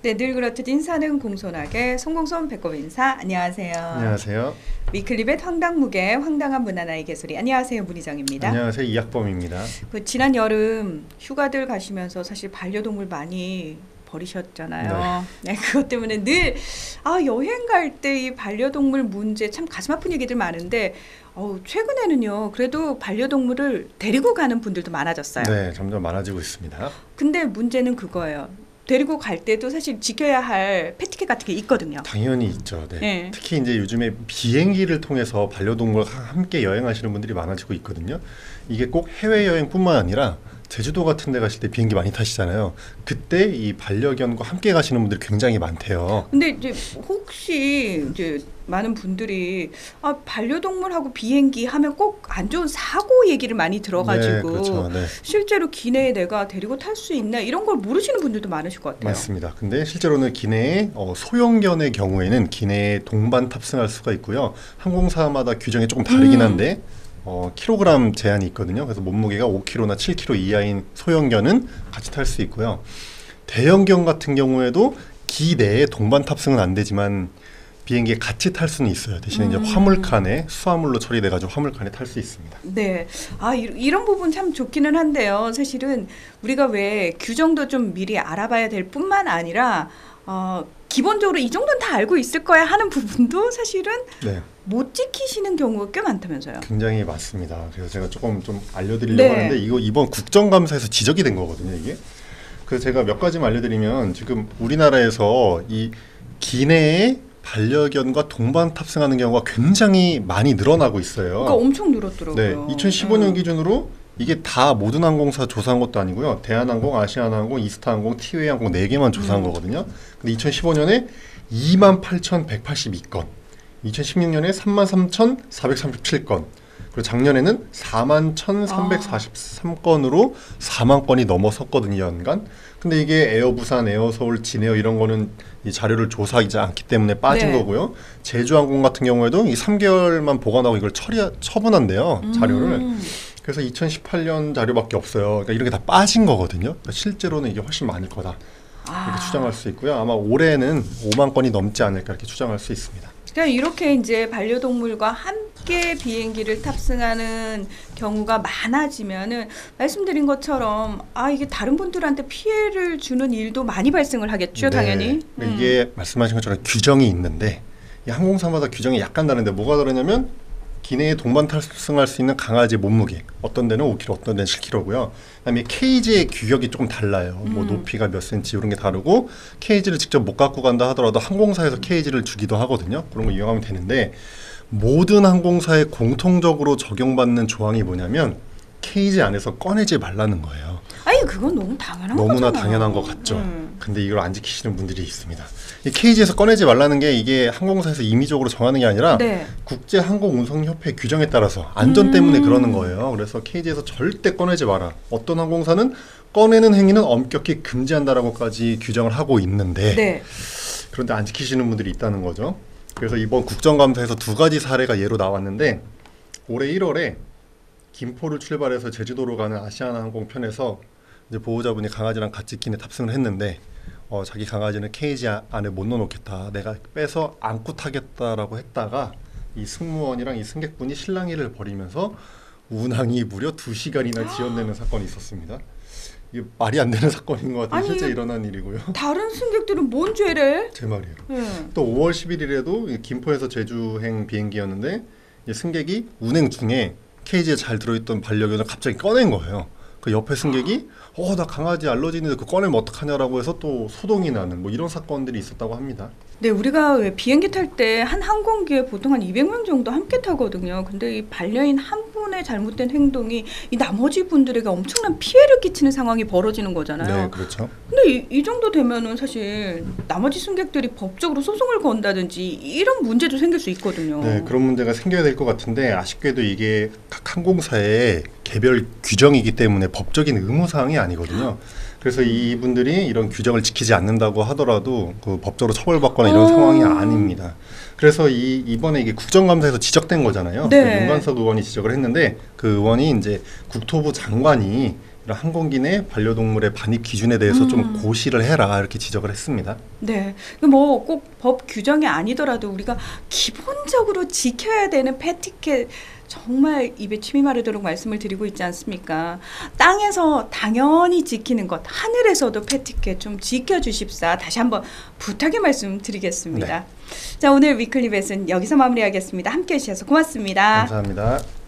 네, 늘 그렇듯 인사는 공손하게 송공손 배꼽 인사. 안녕하세요. 안녕하세요. 위클리벳 황당무계 황당한 문화나의 개소리. 안녕하세요, 문희정입니다. 안녕하세요. 이학범입니다. 지난 여름 휴가들 가시면서 사실 반려동물 많이 버리셨잖아요. 네, 그것 때문에 늘 여행 갈 때 이 반려동물 문제 참 가슴 아픈 얘기들 많은데 최근에는요. 그래도 반려동물을 데리고 가는 분들도 많아졌어요. 네, 점점 많아지고 있습니다. 근데 문제는 그거예요. 데리고 갈 때도 사실 지켜야 할 패티켓 같은 게 있거든요. 당연히 있죠. 네. 네. 특히 이제 요즘에 비행기를 통해서 반려동물과 함께 여행하시는 분들이 많아지고 있거든요. 이게 꼭 해외여행뿐만 아니라 제주도 같은 데 가실 때 비행기 많이 타시잖아요. 그때 이 반려견과 함께 가시는 분들이 굉장히 많대요. 근데 이제 혹시 이제 많은 분들이 반려동물하고 비행기 하면 꼭 안 좋은 사고 얘기를 많이 들어가지고 네, 그렇죠. 네. 실제로 기내에 내가 데리고 탈 수 있나 이런 걸 모르시는 분들도 많으실 것 같아요. 맞습니다. 근데 실제로는 기내에 소형견의 경우에는 기내에 동반 탑승할 수가 있고요. 항공사마다 규정이 조금 다르긴 한데 킬로그램 제한이 있거든요. 그래서 몸무게가 5kg나 7kg 이하인 소형견은 같이 탈 수 있고요. 대형견 같은 경우에도 기내에 동반 탑승은 안 되지만 비행기에 같이 탈 수는 있어요. 대신에 이제 화물칸에 수화물로 처리돼가지고 화물칸에 탈 수 있습니다. 네, 이런 부분 참 좋기는 한데요. 사실은 우리가 왜 규정도 좀 미리 알아봐야 될 뿐만 아니라 기본적으로 이 정도는 다 알고 있을 거야 하는 부분도 사실은 네. 못 지키시는 경우가 꽤 많다면서요. 굉장히 많습니다. 그래서 제가 조금 좀 알려드리려고 하는데 이거 이번 국정감사에서 지적이 된 거거든요. 이게. 그래서 제가 몇 가지만 알려드리면 지금 우리나라에서 이 기내에 반려견과 동반 탑승하는 경우가 굉장히 많이 늘어나고 있어요. 그러니까 엄청 늘었더라고요. 네, 2015년 기준으로 이게 다 모든 항공사 조사한 것도 아니고요. 대한항공, 아시아나항공, 이스타항공, 티웨이항공 4개만 조사한 거거든요. 근데 2015년에 28,182건, 2016년에 33,437건, 그리고 작년에는 41,343건으로 4만 건이 넘어섰거든요, 연간. 근데 이게 에어 부산, 에어 서울, 진에어 이런 거는 이 자료를 조사하지 않기 때문에 빠진 거고요. 제주항공 같은 경우에도 이 3개월만 보관하고 이걸 처분한대요, 자료를. 그래서 2018년 자료밖에 없어요. 그러니까 이런 게 다 빠진 거거든요. 그러니까 실제로는 이게 훨씬 많을 거다. 이렇게 추정할 수 있고요. 아마 올해는 5만 건이 넘지 않을까 이렇게 추정할 수 있습니다. 그러니까 이렇게 이제 반려동물과 함께 비행기를 탑승하는 경우가 많아지면은 말씀드린 것처럼 이게 다른 분들한테 피해를 주는 일도 많이 발생을 하겠죠, 당연히. 이게 말씀하신 것처럼 규정이 있는데 이 항공사마다 규정이 약간 다른데 뭐가 다르냐면 기내에 동반 탑승할 수 있는 강아지 몸무게 어떤 데는 5kg, 어떤 데는 7kg고요. 그다음에 케이지의 규격이 조금 달라요. 뭐 높이가 몇 센치 이런 게 다르고 케이지를 직접 못 갖고 간다 하더라도 항공사에서 케이지를 주기도 하거든요. 그런 거 이용하면 되는데 모든 항공사에 공통적으로 적용받는 조항이 뭐냐면 케이지 안에서 꺼내지 말라는 거예요. 그건 너무 당연한 너무나 거잖아요. 당연한 것 같죠. 근데 이걸 안 지키시는 분들이 있습니다. 이 케이지에서 꺼내지 말라는 게 이게 항공사에서 임의적으로 정하는 게 아니라 국제항공운송협회 규정에 따라서 안전 때문에 그러는 거예요. 그래서 케이지에서 절대 꺼내지 마라. 어떤 항공사는 꺼내는 행위는 엄격히 금지한다라고까지 규정을 하고 있는데 그런데 안 지키시는 분들이 있다는 거죠. 그래서 이번 국정감사에서 2가지 사례가 예로 나왔는데 올해 1월에 김포를 출발해서 제주도로 가는 아시아나항공 편에서 이제 보호자분이 강아지랑 같이 기내 탑승을 했는데 자기 강아지는 케이지 안에 못 넣어놓겠다. 내가 빼서 안고 타겠다라고 했다가 이 승무원이랑 이 승객분이 실랑이를 벌이면서 운항이 무려 2시간이나 지연되는 사건이 있었습니다. 이게 말이 안 되는 사건인 것 같아요. 실제 일어난 일이고요. 다른 승객들은 뭔 죄래? 제 말이에요. 또 5월 11일에도 김포에서 제주행 비행기였는데 승객이 운행 중에 케이지에 잘 들어있던 반려견을 갑자기 꺼낸 거예요. 그 옆에 승객이 나 강아지 알러지 있는데 그거 꺼내면 어떡하냐라고 해서 또 소동이 나는 뭐 이런 사건들이 있었다고 합니다. 네, 우리가 왜 비행기 탈 때 한 항공기에 보통 한 200명 정도 함께 타거든요. 근데 이 반려인 한 분의 잘못된 행동이 이 나머지 분들에게 엄청난 피해를 끼치는 상황이 벌어지는 거잖아요. 네, 그렇죠. 근데 이 정도 되면은 사실 나머지 승객들이 법적으로 소송을 건다든지 이런 문제도 생길 수 있거든요. 네, 그런 문제가 생겨야 될 것 같은데 아쉽게도 이게 각 항공사의 개별 규정이기 때문에 법적인 의무사항이 아니거든요. 그래서 이분들이 이런 규정을 지키지 않는다고 하더라도 그 법적으로 처벌받거나 이런 상황이 아닙니다. 그래서 이번에 이게 국정감사에서 지적된 거잖아요. 윤관석 의원이 지적을 했는데 그 의원이 이제 국토부 장관이 이런 항공기 내 반려동물의 반입 기준에 대해서 좀 고시를 해라 이렇게 지적을 했습니다. 네, 뭐 꼭 법 규정이 아니더라도 우리가 기본적으로 지켜야 되는 패티켓 정말 입에 침이 마르도록 말씀을 드리고 있지 않습니까? 땅에서 당연히 지키는 것, 하늘에서도 패티켓 좀 지켜주십사 다시 한번 부탁의 말씀 드리겠습니다. 네. 자, 오늘 위클리 벳은 여기서 마무리하겠습니다. 함께해 주셔서 고맙습니다. 감사합니다.